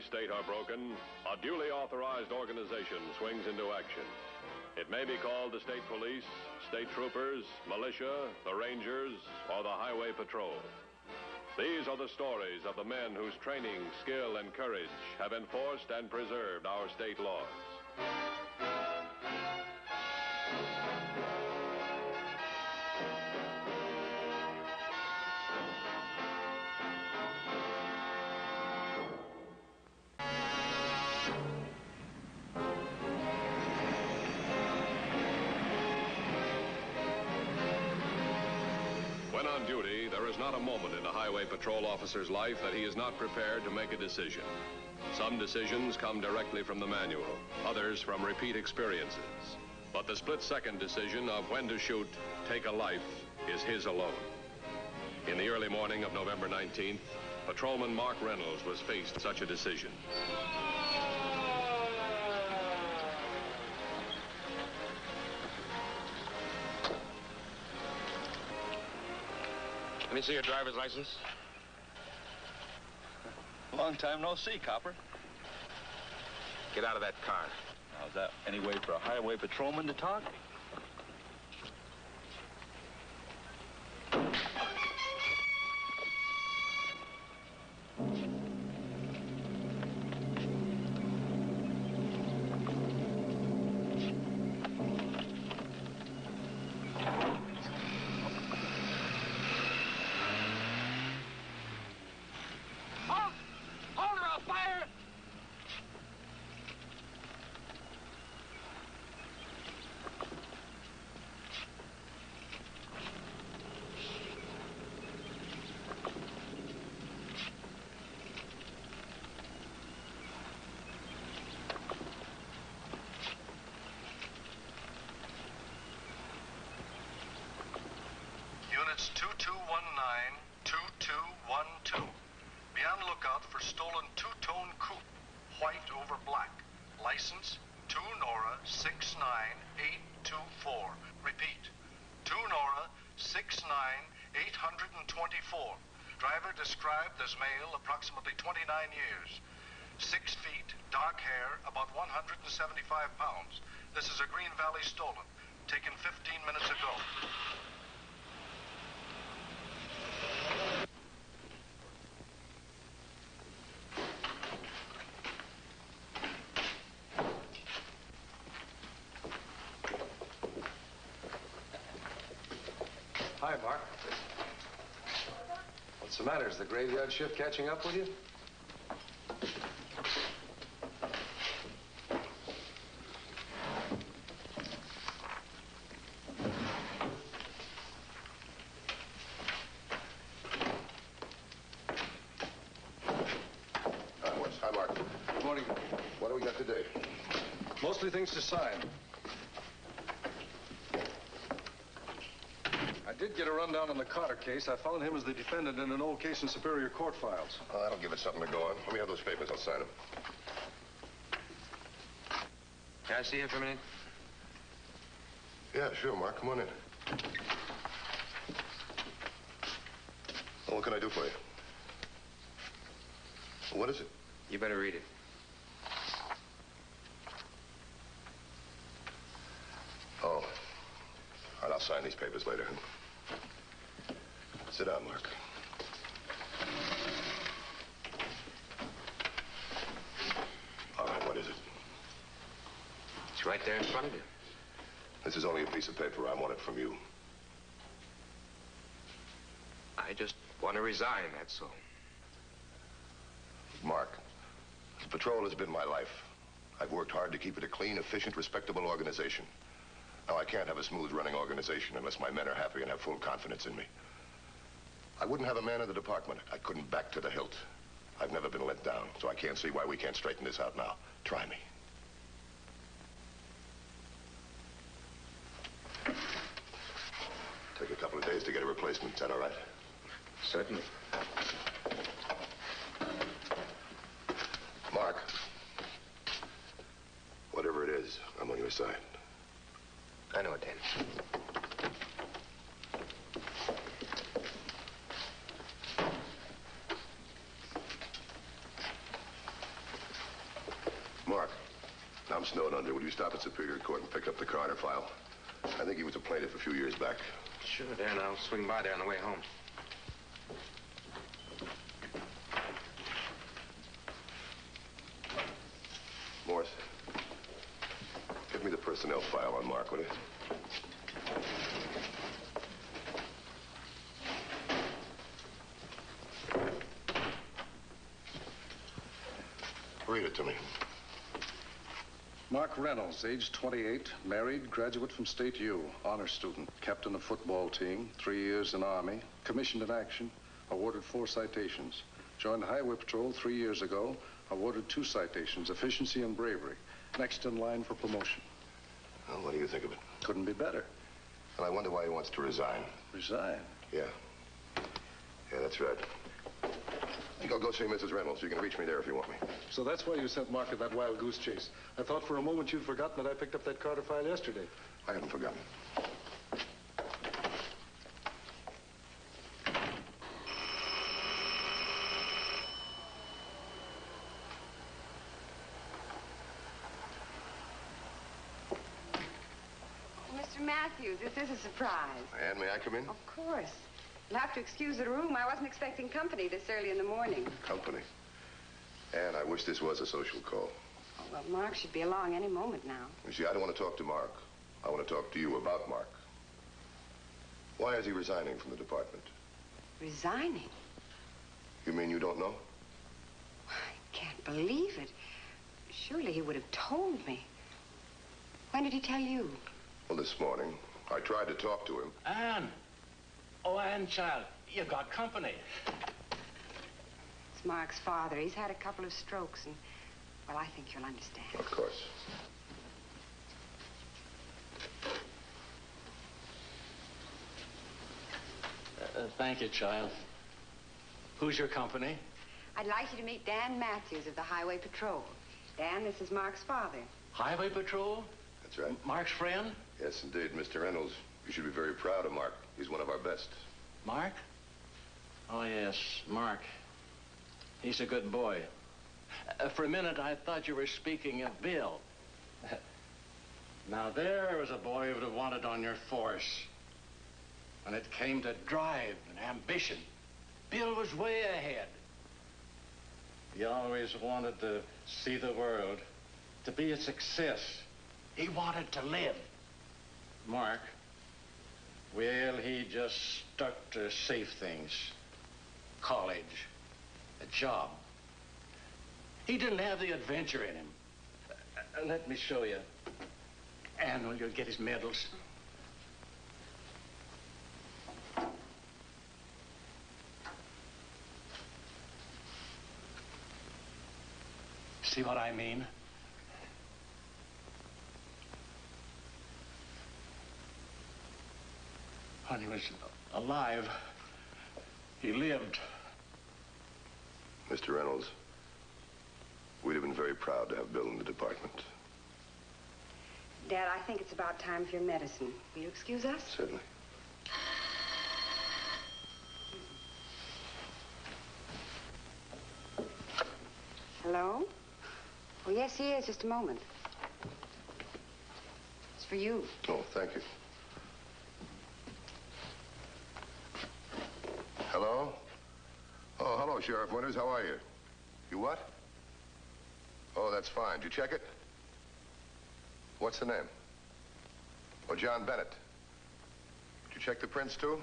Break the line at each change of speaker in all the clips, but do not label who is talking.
state are broken, a duly authorized organization swings into action. It may be called the state police, state troopers, militia, the rangers, or the highway patrol. These are the stories of the men whose training, skill, and courage have enforced and preserved our state laws. When on duty, there is not a moment in a highway patrol officer's life that he is not prepared to make a decision. Some decisions come directly from the manual, others from repeat experiences. But the split-second decision of when to shoot, take a life, is his alone. In the early morning of November 19th, Patrolman Mark Reynolds was faced with such a decision.
Let me see your driver's license.
Long time no see, Copper.
Get out of that car.
Now, is that any way for a highway patrolman to talk?
Units 2219, 2212. Be on lookout for stolen two-tone coupe, white over black. License 2 Nora 69824. Repeat, 2 Nora 69824. Driver described as male, approximately 29 years. 6 feet, dark hair, about 175 pounds. This is a Green Valley stolen, taken 15 minutes ago.
Hi, Mark. What's the matter? Is the graveyard shift catching up with you?
Hi, Mark.
Good morning.
What do we got today?
Mostly things to sign. I did get a rundown on the Carter case. I found him as the defendant in an old case in Superior Court files.
Oh, that'll give us something to go on. Let me have those papers. I'll sign them.
Can I see you for a minute?
Yeah, sure, Mark. Come on in. Well, what can I do for you? Well, what is it?
You better read it.
Oh. All right, I'll sign these papers later. Sit down, Mark. All right, what is it?
It's right there in front of you.
This is only a piece of paper. I want it from you.
I just want to resign, that's all.
Mark, the patrol has been my life. I've worked hard to keep it a clean, efficient, respectable organization. Now, I can't have a smooth-running organization unless my men are happy and have full confidence in me. I wouldn't have a man in the department I couldn't back to the hilt. I've never been let down, so I can't see why we can't straighten this out now. Try me. Take a couple of days to get a replacement. Is that all right?
Certainly.
Mark, whatever it is, I'm on your side.
I know it, Dan.
I'm snowed under. Will you stop at Superior Court and pick up the Carter file? I think he was a plaintiff a few years back.
Sure, Dan. I'll swing by there on the way home.
Morse, give me the personnel file on Mark, will you? Read it to me.
Mark Reynolds, age 28, married, graduate from State U, honor student, captain of football team, 3 years in Army, commissioned in action, awarded 4 citations. Joined Highway Patrol 3 years ago, awarded 2 citations, efficiency and bravery. Next in line for promotion.
Well, what do you think of it?
Couldn't be better.
Well, I wonder why he wants to resign.
Resign?
Yeah. Yeah, that's right. I think I'll go see Mrs. Reynolds. You can reach me there if you want me.
So that's why you sent Mark on that wild goose chase. I thought for a moment you'd forgotten that I picked up that Carter file yesterday.
I haven't forgotten.
Mr. Mathews, this is a surprise.
Ann, may I come in?
Of course. You'll have to excuse the room. I wasn't expecting company this early in the morning.
Company. Ann, I wish this was a social call.
Oh, well, Mark should be along any moment now.
You see, I don't want to talk to Mark. I want to talk to you about Mark. Why is he resigning from the department?
Resigning?
You mean you don't know?
I can't believe it. Surely he would have told me. When did he tell you?
Well, this morning. I tried to talk to him.
Ann! Oh, Ann, child, you got company.
It's Mark's father. He's had a couple of strokes, and, well, I think you'll understand.
Of course.
Thank you, child. Who's your company?
I'd like you to meet Dan Mathews of the Highway Patrol. Dan, this is Mark's father.
Highway Patrol?
That's right.
Mark's friend?
Yes, indeed, Mr. Reynolds. You should be very proud of Mark. He's one of our best.
Mark? Oh, yes, Mark. He's a good boy. For a minute, I thought you were speaking of Bill. Now, there was a boy who would have wanted on your force. When it came to drive and ambition, Bill was way ahead. He always wanted to see the world, to be a success. He wanted to live. Mark, well, he just stuck to safe things. College, a job. He didn't have the adventure in him. Let me show you. Ann, will you get his medals? See what I mean? When he was alive, he lived.
Mr. Reynolds, we'd have been very proud to have Bill in the department.
Dad, I think it's about time for your medicine. Will you excuse us?
Certainly.
Hello? Oh, yes, he is. Just a moment. It's for you.
Oh, thank you. Hello? Oh, hello, Sheriff Winters. How are you? You what? Oh, that's fine. Did you check it? What's the name? Oh, John Bennett. Did you check the prints, too?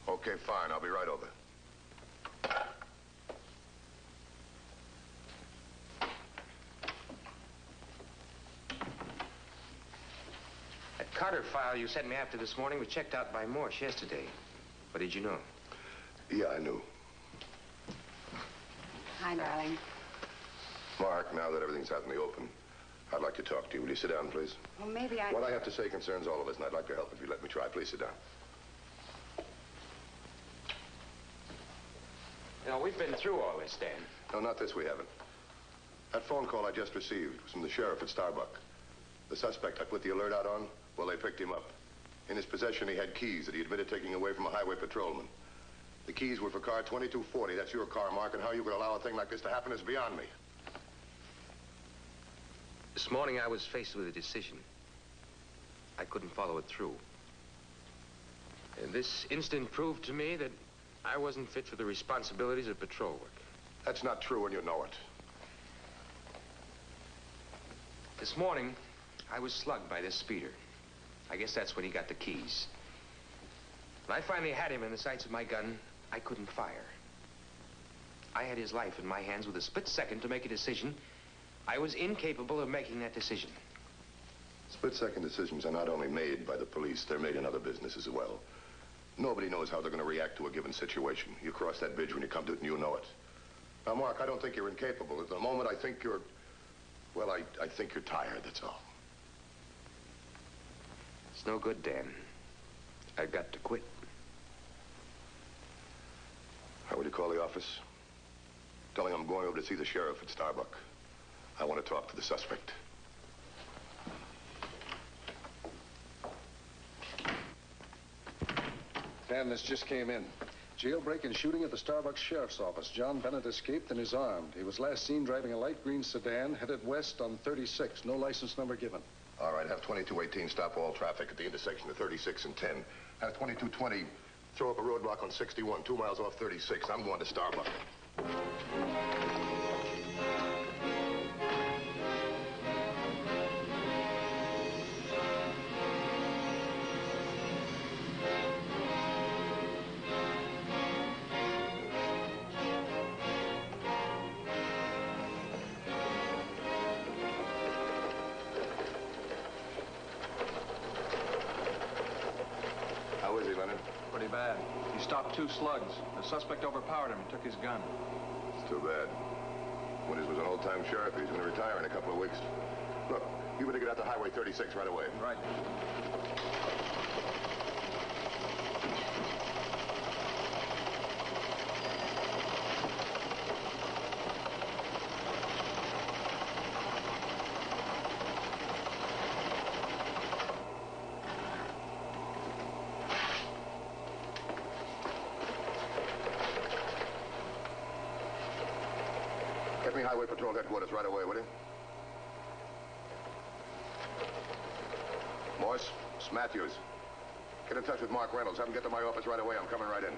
Okay, fine. I'll be right over.
That Carter file you sent me after this morning was checked out by Morse yesterday. What did you know?
Yeah, I knew.
Hi, darling.
Mark, now that everything's out in the open, I'd like to talk to you. Will you sit down, please?
Well, maybe I...
What I have to say concerns all of us, and I'd like to help if you let me try. Please sit down.
You know, we've been through all this, Dan.
No, not this we haven't. That phone call I just received was from the sheriff at Starbuck. The suspect I put the alert out on, well, they picked him up. In his possession, he had keys that he admitted taking away from a highway patrolman. The keys were for car 2240. That's your car, Mark, and how you could allow a thing like this to happen is beyond me.
This morning I was faced with a decision. I couldn't follow it through. And this incident proved to me that I wasn't fit for the responsibilities of patrol work.
That's not true, and you know it.
This morning, I was slugged by this speeder. I guess that's when he got the keys. When I finally had him in the sights of my gun, I couldn't fire. I had his life in my hands with a split second to make a decision. I was incapable of making that decision.
Split-second decisions are not only made by the police, they're made in other businesses as well. Nobody knows how they're going to react to a given situation. You cross that bridge when you come to it, and you know it. Now, Mark, I don't think you're incapable. At the moment, I think you're... Well, I think you're tired, that's all.
It's no good, Dan. I've got to quit.
How would you call the office? Tell him I'm going over to see the sheriff at Starbuck. I want to talk to the suspect.
Dan, this just came in. Jailbreak and shooting at the Starbucks Sheriff's Office. John Bennett escaped and is armed. He was last seen driving a light green sedan headed west on 36. No license number given.
All right, have 2218 stop all traffic at the intersection of 36 and 10. Have 2220 throw up a roadblock on 61, 2 miles off 36. I'm going to Starbuck. How is he, Leonard?
Pretty bad. He stopped 2 slugs. The suspect overpowered him and took his gun.
It's too bad. Winters was an old-time sheriff. He's going to retire in a couple of weeks. Look, you better get out to Highway 36 right away.
Right.
Get me Highway Patrol headquarters right away, will you? Morse, it's Mathews. Get in touch with Mark Reynolds. Have him get to my office right away. I'm coming right in.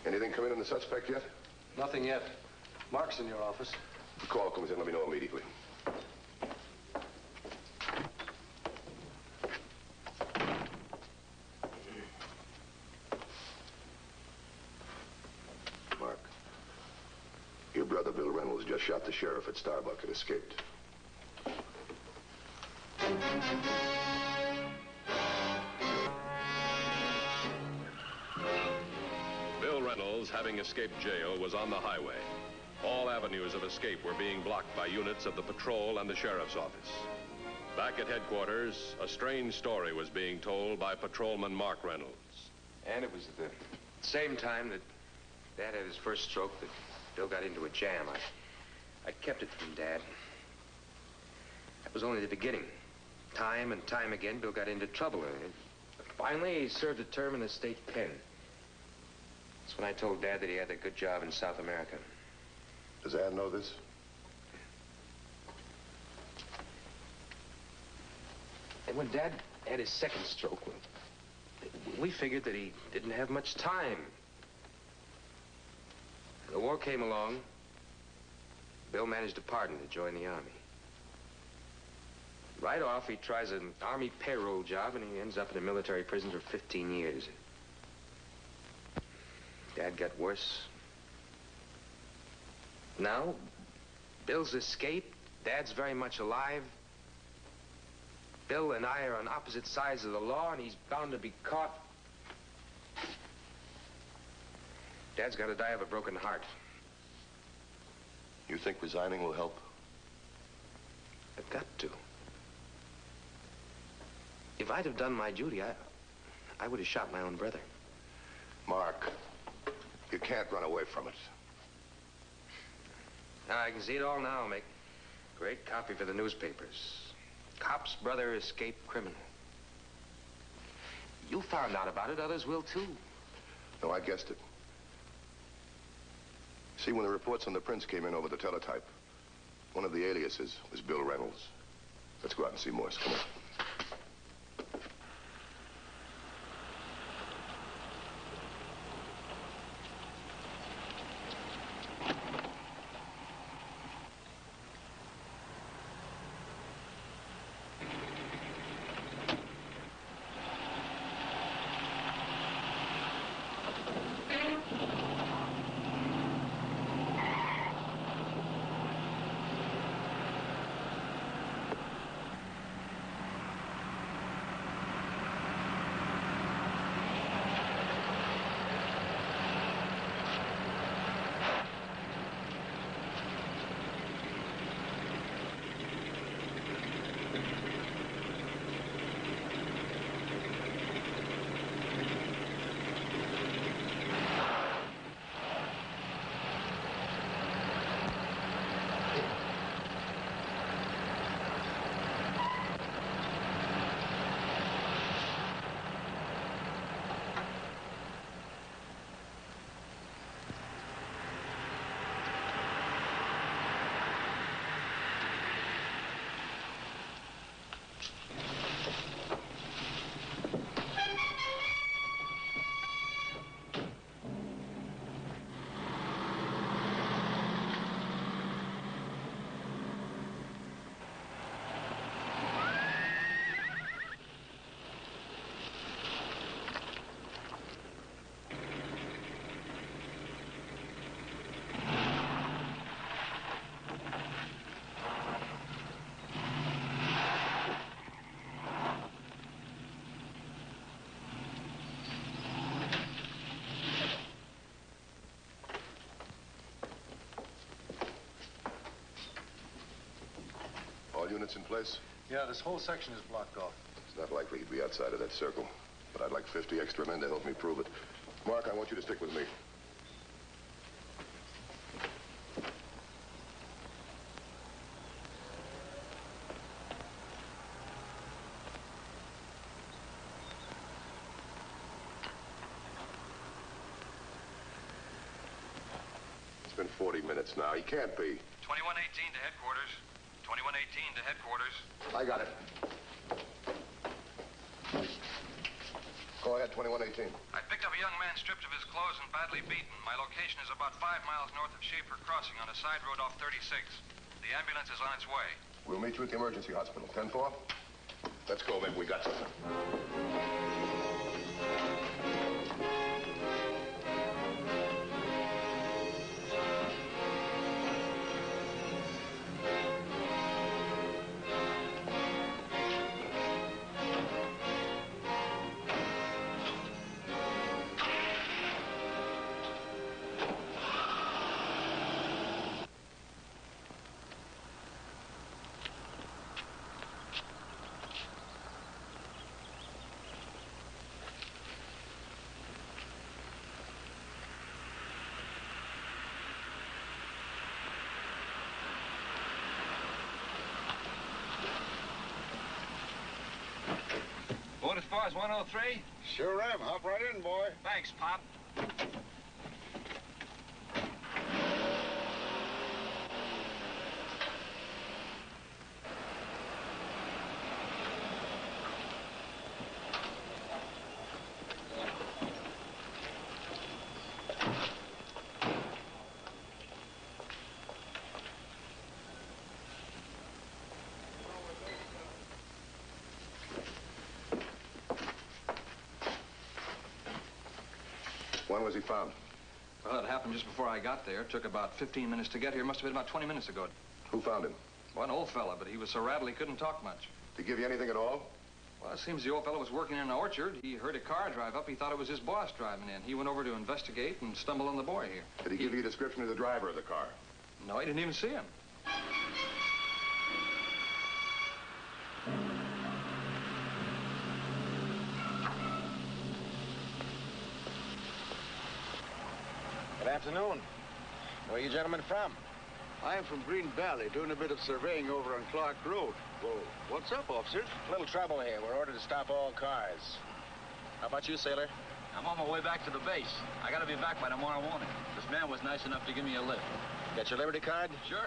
Anything come in on the suspect yet?
Nothing yet. Mark's in your office.
If the call comes in, let me know immediately. Mark, your brother Bill Reynolds just shot the sheriff at Starbuck and escaped.
Bill Reynolds, having escaped jail, was on the highway. All avenues of escape were being blocked by units of the patrol and the sheriff's office. Back at headquarters, a strange story was being told by patrolman Mark Reynolds.
And it was at the same time that Dad had his first stroke that Bill got into a jam. I kept it from Dad. That was only the beginning. Time and time again, Bill got into trouble. And finally, he served a term in the state pen. That's when I told Dad that he had a good job in South America.
Does Ann know this?
And when Dad had his second stroke, we figured that he didn't have much time. And the war came along. Bill managed to pardon to join the Army. Right off, he tries an Army payroll job, and he ends up in a military prison for 15 years. Dad got worse. Now, Bill's escaped. Dad's very much alive. Bill and I are on opposite sides of the law, and he's bound to be caught. Dad's got to die of a broken heart.
You think resigning will help?
I've got to. If I'd have done my duty, I would have shot my own brother.
Mark, you can't run away from it.
I can see it all now. Make great copy for the newspapers. Cop's brother escaped criminal. You found out about it. Others will, too.
No, I guessed it. See, when the reports on the prints came in over the teletype, one of the aliases was Bill Reynolds. Let's go out and see Morse. Come on. All units in place?
Yeah, this whole section is blocked off.
It's not likely he'd be outside of that circle. But I'd like 50 extra men to help me prove it. Mark, I want you to stick with me. It's been 40 minutes now. He can't be.
2118 to headquarters. 2118 to headquarters.
I got it. Go ahead, 2118.
I picked up a young man stripped of his clothes and badly beaten. My location is about 5 miles north of Schaefer Crossing on a side road off 36. The ambulance is on its way.
We'll meet you at the emergency hospital. 10-4? Let's go, maybe we got something.
Going as far as 103?
Sure am. Hop right in, boy.
Thanks, Pop.
When was he found?
Well, it happened just before I got there. It took about 15 minutes to get here. Must have been about 20 minutes ago.
Who found him?
Well, an old fella, but he was so rattled he couldn't talk much.
Did he give you anything at all?
Well, it seems the old fellow was working in an orchard. He heard a car drive up. He thought it was his boss driving in. He went over to investigate and stumbled on the boy here.
Did he give you a description of the driver of the car?
No, he didn't even see him.
Afternoon. Where are you gentlemen from?
I'm from Green Valley, doing a bit of surveying over on Clark Road. Well, what's up, officers?
Little trouble here. We're ordered to stop all cars. How about you, sailor?
I'm on my way back to the base. I gotta be back by tomorrow morning. This man was nice enough to give me a lift.
Got your Liberty card?
Sure.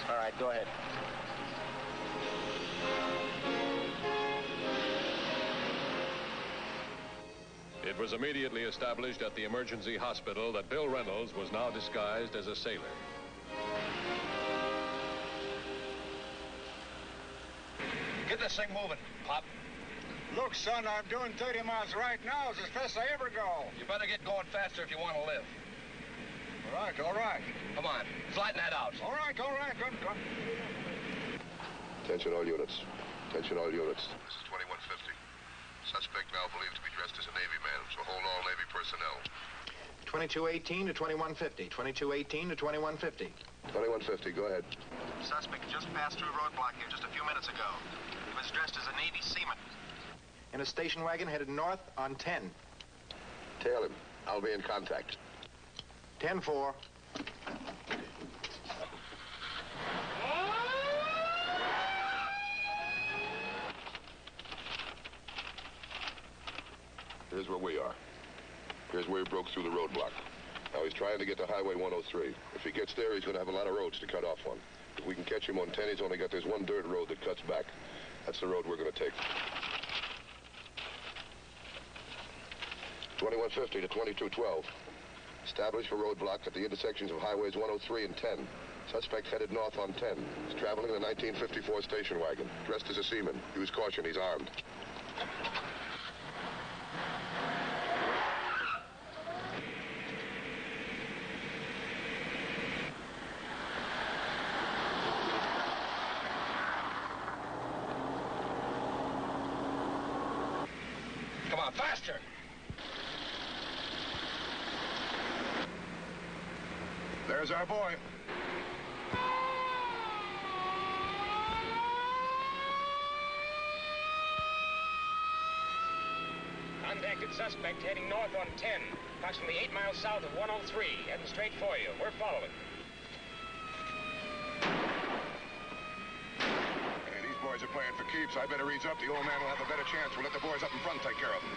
All right, go ahead.
It was immediately established at the emergency hospital that Bill Reynolds was now disguised as a sailor.
Get this thing moving, Pop.
Look, son, I'm doing 30 miles right now. It's as fast as I ever go.
You better get going faster if you want to live.
All right.
Come on, flatten that out.
All right. Good.
Attention all units. Attention all units. This is 2150. Suspect now believed to be dressed as a Navy man, so hold all Navy personnel.
2218 to 2150. 2218 to 2150.
2150, go ahead.
Suspect just passed through roadblock here just a few minutes ago. He was dressed as a Navy seaman.
In a station wagon headed north on 10.
Tail him. I'll be in contact.
10-4.
Here's where we are. Here's where he broke through the roadblock. Now he's trying to get to Highway 103. If he gets there, he's going to have a lot of roads to cut off on. If we can catch him on 10, he's only got this one dirt road that cuts back. That's the road we're going to take. 2150 to 2212. Established for roadblock at the intersections of Highways 103 and 10. Suspect headed north on 10. He's traveling in a 1954 station wagon. Dressed as a seaman. Use caution, he's armed.
Come on, faster!
There's our boy.
Contacted suspect heading north on 10, approximately 8 miles south of 103, heading straight for you. We're following.
Hey, these boys are playing for keeps. I better ease up. The old man will have a better chance. We'll let the boys up in front take care of them.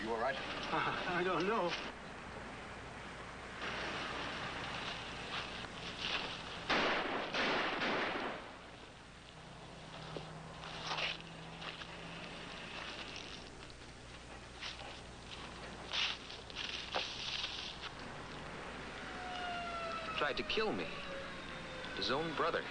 You all right?
I don't know.
Tried to kill me. His own brother.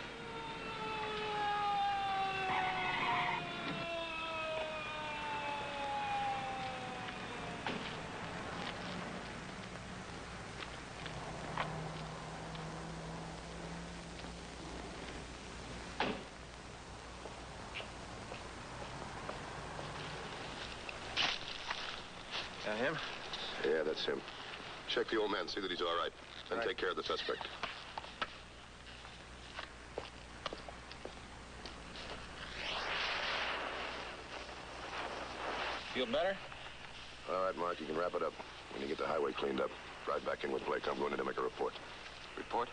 Him?
Yeah, that's him. Check the old man, see that he's all right. Then take care of the suspect.
Feel better?
All right, Mark, you can wrap it up. When you get the highway cleaned up, ride back in with Blake. I'm going in to make a report.
Report?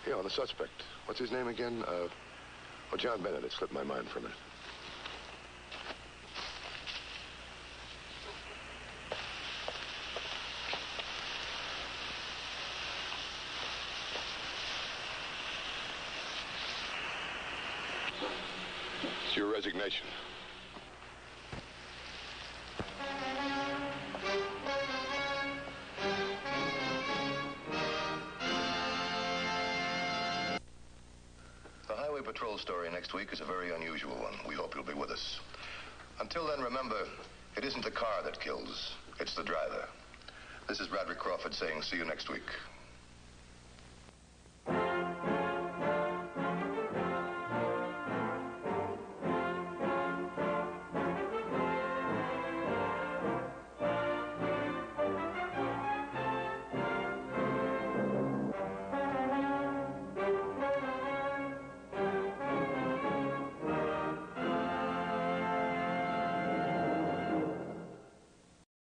Yeah, on the suspect. What's his name again? John Bennett. It slipped my mind for a minute. It's your resignation. The Highway Patrol story next week is a very unusual one. We hope you'll be with us. Until then, remember, it isn't the car that kills, it's the driver. This is Broderick Crawford saying see you next week.